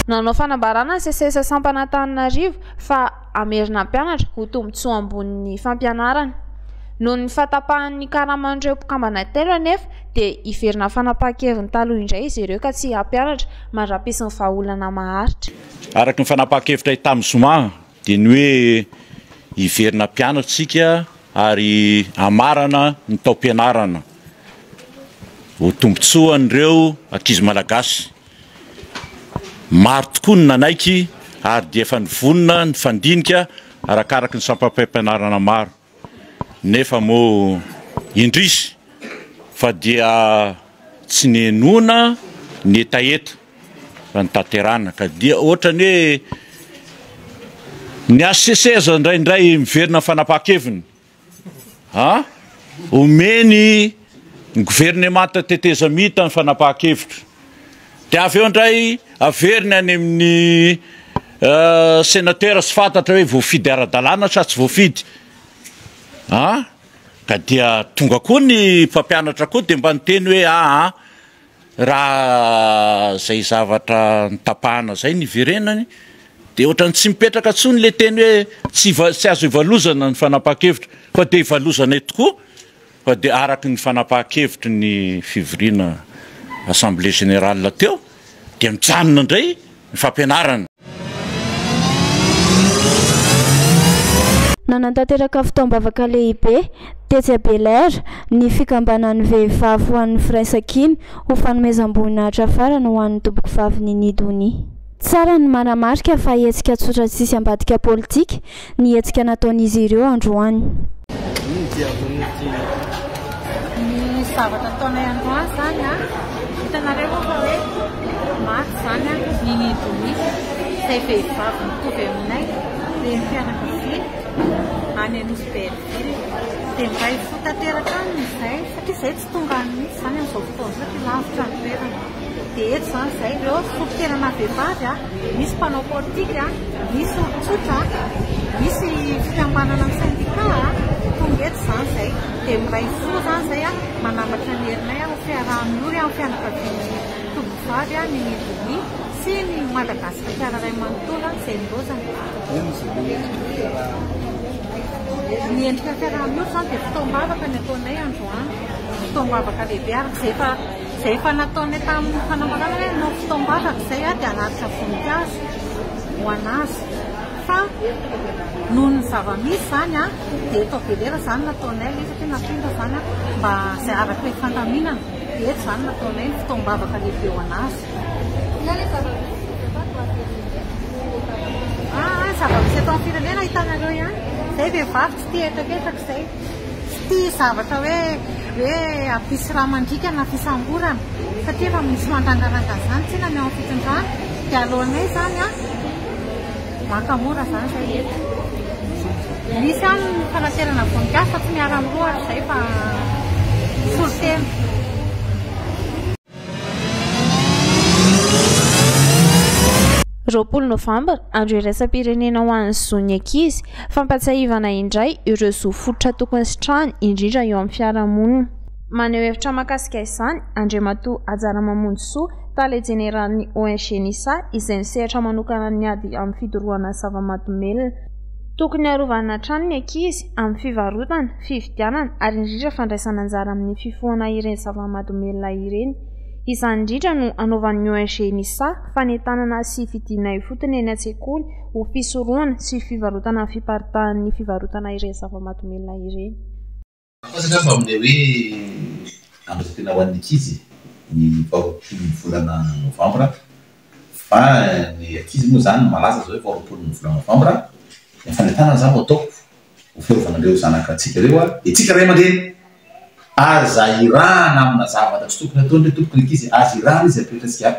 Nanao fanambarana SSS Sampanatananarivo fa amerina mpianatra ho tombotsoa ambonin'ny fampianarana. Noho ny fatapahan'ny karaman'ireo mpikambana telo anefa dia iverina fanapahan-keviny taloha indray izy ireo ka tsy hampianatra mandra-pisin'ny vahaolana maharitra. Araka ny fanapahan-kevitra tamin'ny zoma dia ny hoe iverina mpianatra sika ary amarana ny tao-pianarana ho tombotsoa an'ireo ankizy malagasy. Maro tokoa ny nanaiky ary dia efa nivonona ny fandinika arakaraka ny sampam-pampianarana maro. Nefa moa indrisy fa dia tsy nenona ny etaeta fa ny tanterana ka dia ohatrany hoe ny SSS indraindray miverina fanapahan-keviny omeny ny gouvernemanta teteza mita ny fanapahan-kevitra dia avy eo indray averiny any amin'ny sénateur sy fantatra hoe voafidy ara-dalàna sa tsy voafidy ka dia tonga koa ny mpampianatra koa dia mba niteny hoe raha zay zavatra nitapahana zay ny verenany dia ohatrany tsy mipetraka tsony le teny hoe tsy azo ivalozana ny fanapahan-kevitra fa dia ivalozana tokoa fa dia araky ny fanapahan-kevitra ny fivoriana assemblée générale teo dia mijanona indray ny fampianarana. Nanantanteraka fitaombavaka lehibe tetsy Belair ny fikambanan'ny vehivavy ho an'ny firaisan-kiny ho fanomezam-boninahitra farany ho an'ny tompoko vavy ny Dony. Tsara ny manamarika fa hetsika tsotra tsisy ambadika politika ny hetsika nataon'izy ireo androany. Ny zavatra ataonay androany zany hitanareo fa hoe maty zany ny Dony izay vehivavy mitovy aminay dia mpianakaviana any Anosy-Belleville dia mba hifotateraka aminy izay satria izay tsy tonga any mihitsy zany amin'izao fotoana satria lavitra ny toerana dia eto zany izay ireo fototerana vehivavy misy mpanao politika misy olon-tsotra misy fikambanana amin'ny syndika tonga eto zany izay dia mba hifo zany izay manamatra ny herinay ho fiarahan'olona amin'ny fianakaviany tovovavy ny Dony sy ny Madagasikara fiararay manontolo izay nirozana. Ny endrika fiarahan'olona zany dia fitaombavaka ny ataonay androany fitaombavaka lehibe araka izay efa nataonay tamin'ny fanambarana hoe no fitaombavaka izay dia anatrika voninkazo ho anazy fa noho ny zava-misy zany dia eto Belera zany nataonay le satria nafindra zany mba izay araka hoe fandaminana dia eto zany nataonay ny fitaombavaka lehibe ho anazy. Zava-misy eto amin'ny firenena hitanareo ihany izay vehivavy tsy tia etraketraka izay tsy tia zavatra hoe ampisy raha mandrika na fisamborana satria efa misy mandrangaranga zany tsena ny ao amin'ny fitondrana dia alohanay zany makamora zany izay eto. Misy any ny fanaterana voninkazo fa tsy miara amin'roa izay fa solotena. 20 Novambra andro iraisam-pirenena ho an'ny zon'ny ankizy fampatsiahivana indray ireo zo fototra tokony sitrahany indrindra eo amin'ny fiarahamonina. Maneho hevitra mahakasika izany Andriamatoa Ajara-Mamonjy tale jeneralin'ny ONG NISA izay nisehatra manokana ny ady amin'ny fidorohana zava-mahadomelina. Tokony harovana hatrany ny ankizy amin'ny fivarotana, fividianana ary indrindra fandraisana anjara amin'ny fifohana ireny zava-mahadomelina ireny. Izany indrindra no anaovan'ny ONG NISA fanentanana sy fidiana fotony eny an-tsekoly ho fisorohana sy fivarotana fiparitahan'ny fivarotana ireny zava-mahadomelina ireny. Satria fa amin'ilay hoe ampirimana ho an'ny ankizy ny volana Novambra fa ny ankizy moa zany malaza zao hoe 20 volana Novambra ny fanentanana zany ho ataoko ho fiarovana ireo zanak'antsika ireo dia tsika ray aman-dreny aza irana amina zavatra tsy tokony ataon'ireo tompony ankizy aza irana izy apetratsika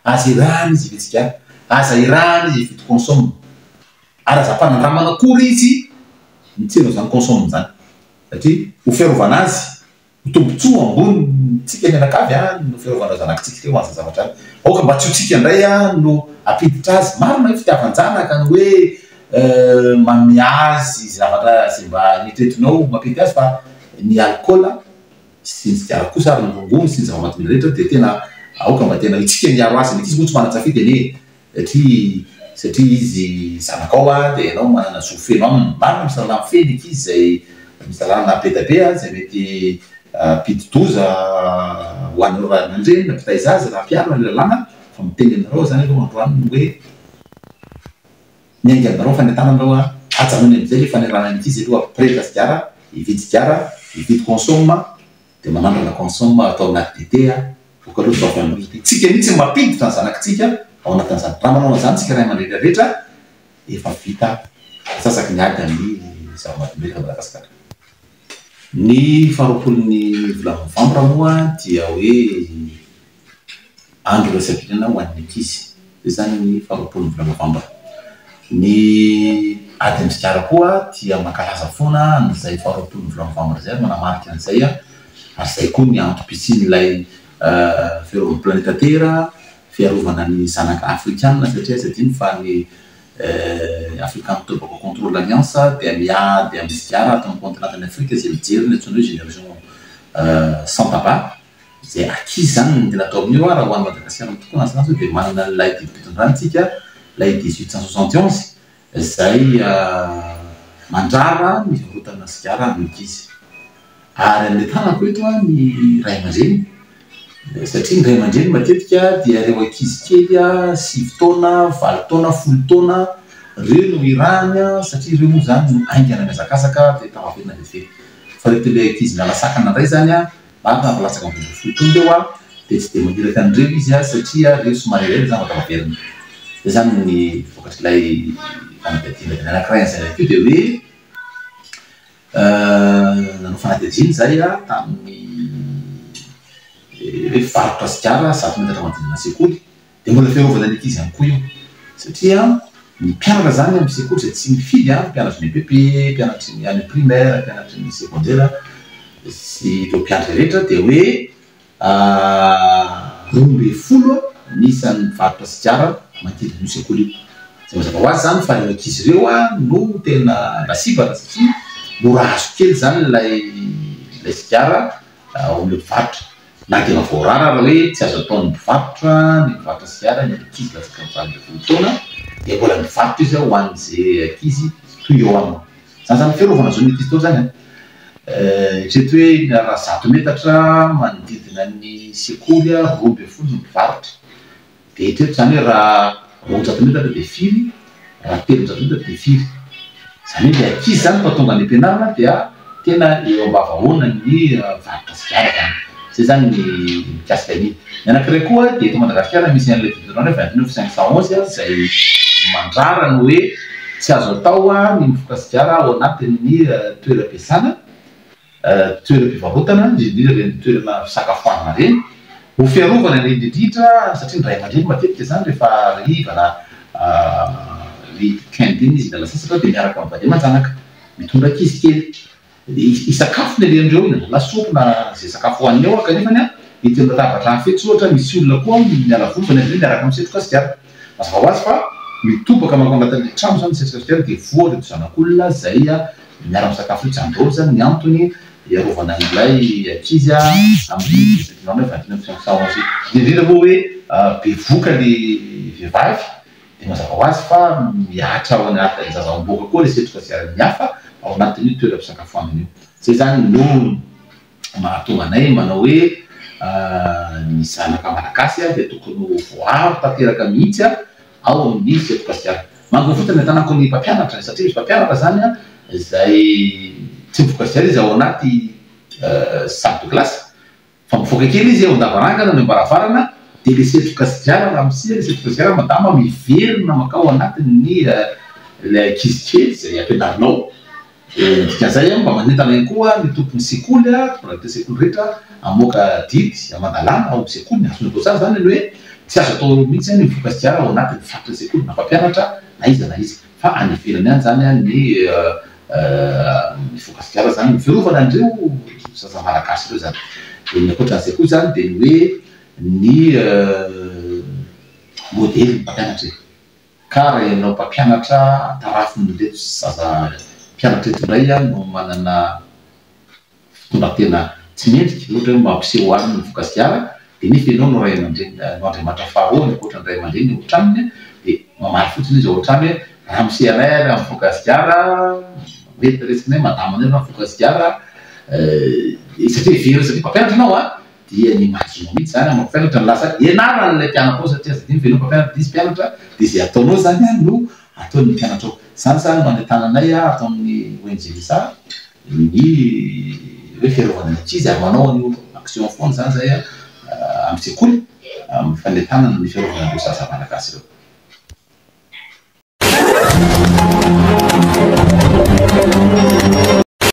aza irana izy ivetsika aza irana izy ividy consomme ary aza mpanandramana akory izy mitseno zany consomme zany satria ho fiarovana azy ho tombotsoa ambony tsika mianakavy no fiarovana zanakitsika teo aza zavatra any aoka mba tsy ho tsika indray no apiditra azy marina fitiavan-janaka ny hoe manome azy zavatra izay mba nitretinao mampety azy fa ny alcool sy ny tsiara kosa ary nyrongony sy ny zava-mahadomely rehetra dia tena aoka mba tena itsika miaro azy ankizy moa tsy manatsafidy anie satria izy zanakao dia ianao manana zo feno aminy marina misalala feny ankizy zay misalana be dia be zay mety pidi-doza ho an'ireo ray aman-dreny na mpitaiza azy raha mpiaro ny lalàna fa miteny aminareo zany aloha androany hoe miaingy aminareo fanentananareo ajanony amizay le fanerana ankizy aloha preta tsiara ividy tsiara ividy consomme dia manandrana consomme atao anaty dite voka aloha zavy amin'ireo tsika mihitsy mampiditra ny zanakitsika ao anatin'izany raha manao an'izany tsika ray aman-dreny rehetra efa vita sasaky niady amin'ny zava-mahadomely ka Madagasikara. Ny faharoapolon'ny volana novambra moa dia hoe andro iraisam-pirenena ho an'ny ankizy. Zay zany ny faharoapolon'ny volana novambra. Ny ady am'sikara koa dia mankalaza foana an'izay faharoapolon'ny volana novambra zay manamarika an'izay ary zay koa ny antom-pisian'ilay fiarovana planeta Terra, fiarovana ny zanaka afrikanina satria zadiny fa ny African Tobacco Control Alliance dia miady amin'ny sigara atao amin'ny continentan'ny Afrika izay mijery ny antsoina hoe génération sans tabac izay ankizy zany ny tena atao amin'io raha ho an'ny Madagasikara tokoa nazy dia manana lay didim-pitondrantsika lay 1871 izay mandrara ny fivarotana sigara amin'ny ankizy. Ary amin'ny tanako eto ny ray aman-dreny satria ny ray aman-dreny matetika dia ireo ankizy kely 6 taona, 20 taona, 10 taona reo no irany satria ireo moa zany no aingana miazakazaka dia tavavelona vetivety. Fa reto ilay ankizy mialasakana indray zany marina milatsaka amin'ny 10 taona eo dia tsy dia maniraka an'ireo izy satria reo somary ela zany tavavelona. Zay zany ny vokatr'ilay fanadihadiana anankiray an'izay akeo dia hoe nanao fanadihadiana zay tamin'ny hoe farotra sigara 100 metatra manodidina sekoly dia mbola fiarovana ny ankizy ihany koa io satria ny mpianatra zany amin'ny sekoly zay tsy mifidy mpianatry ny PP, mpianatry ny any primaire, mpianatry ny secondaire sy ireo mpianatra rehetra dia hoe 12 nisan'ny mivarotra sigara manodidina io sekoly io. Zay mazava ho azy zany fa ireo ankizy ireo no tena lasivana satria mora azo kely zany ilay sigara ao amin'ilay mpivarotra. Na dia voarara raha hoe tsy azo ataon'ny mpivarotra sigara ny ankizy latsaka ny 20 taona dia mbola mivarotra izy ho an'izay ankizy toy eo aminy. Zany zany fiarovana zao ny ankizy tao zany. Ireto hoe raha 100 metatra manodidina ny sekoly 12 ny mpivarotra dia ireto zany hoe raha 100 metatra dia firy, raha 300 metatra dia firy. Zany hoe ilay ankizy zany fa tonga any am-pianarana dia tena eo ambavahoana ny varotra sigara zany. Zay zany ny mikasika an'iny. Ny anankiray koa dia eto Madagasikara misy an'ilay vidinao 29511 izay mandrara ny hoe tsy azo atao ny mifoka sigara ao anatin'ny toeram-piasana, toeram-pivarotana, indrindra ireny toerana fisakafoanana ireny ho fiarovana ny indrindra satria ny ray aman-dreny matetika zany rehefa riva na weekend iny izy miala sasatra dia miaraka amin'ny vady aman-janaka mitondra ankizy kely. Isakafo ny alehandreo iny lasopy na izay sakafo hoaniny eo kanefa ny tena latabatra hafetsy ohatra misy olona koa miala voly fa ny andreny miaraka misetroka sigara. Mazava ho azy fa mitobaka manao anatin'ilay trano zany misetroka sigara dia voa reto zanak'olona zay miara misakafo reto zany daholo zany ny antony iarovana an'ilay ankizy amin'ny 29 indrindra moa hoe be voka ny vehivavy dia mazava ho azy fa miatra ao anatin'ny zaza-mboaka koa le setroka sigara ny hafa ao anatin'io toeram-pisakafoanana io. Zay zany no mahatonga anay manao hoe ny zanaka malagasy dia tokony voaro tanteraka mihitsy ao amin'ny setroka sigara. Manko fotony tanako ny mpampianatra satria misy mpampianatra zany izay tsy mifoka sigara izy ao anaty salle de classe fa mifoka kely izy ao an-davarangana ny ambaravarana dia le setroka sigara raha misia le setroka sigara madama miverina makao anatin'ny ilay ankizy kely izay ampianarinao. Dikan'izay mba manentana ihany koa ny tompon'ny sekoly tompon'ilay sekoly rehetra hamoaka didy aman-dalàna ao amin'ny sekoly. Ny azony atao tsara zany ny hoe tsy azo atao mihitsy ny mifoka sigara ao anatin'ny farotra sekoly na mpampianatra na iza na iza fa any ivelany ihany zany ny mifoka sigara zany fiarovana an'ireo zaza malagasy ireo zany. Dia ny ankoatran'izay koa zany dia ny hoe ny modely ny mpampianatra ka raha ianao mpampianatra tarafiny reto zaza mpianatra eto indray no manana tonga tena tsy mendrika ohatra hoe mampiseho aminy ny vokasikara dia nefa ianao no ray aman-dreny no andriamanitra faharoany ankoatra ny ray aman-dreny ao an-tranony dia mamaly fotsiny izy ao an-trano hoe raha miseharay ary amin'ny vokasikara mety resina hoe madamana eo raha vokasikara satria very satria mpampianatra ianao dia ny mazonao mihitsy zany amin'ny mpampianatra ny lasa ianarana n'ilay mpianatra ao satria aza dimy veloma mpampianatra dizy mpianatra dia izay ataonao zany no ataon'ny mpianatra ao zany zany no andetananay atao amin'ny ONG-sa ny hoe fiarovana ny ankizy ary manao an'io action foana zany zay amin'ny sekoly amin'ny fandetanana ny fiarovana an'ireo zaza malagasy ireo.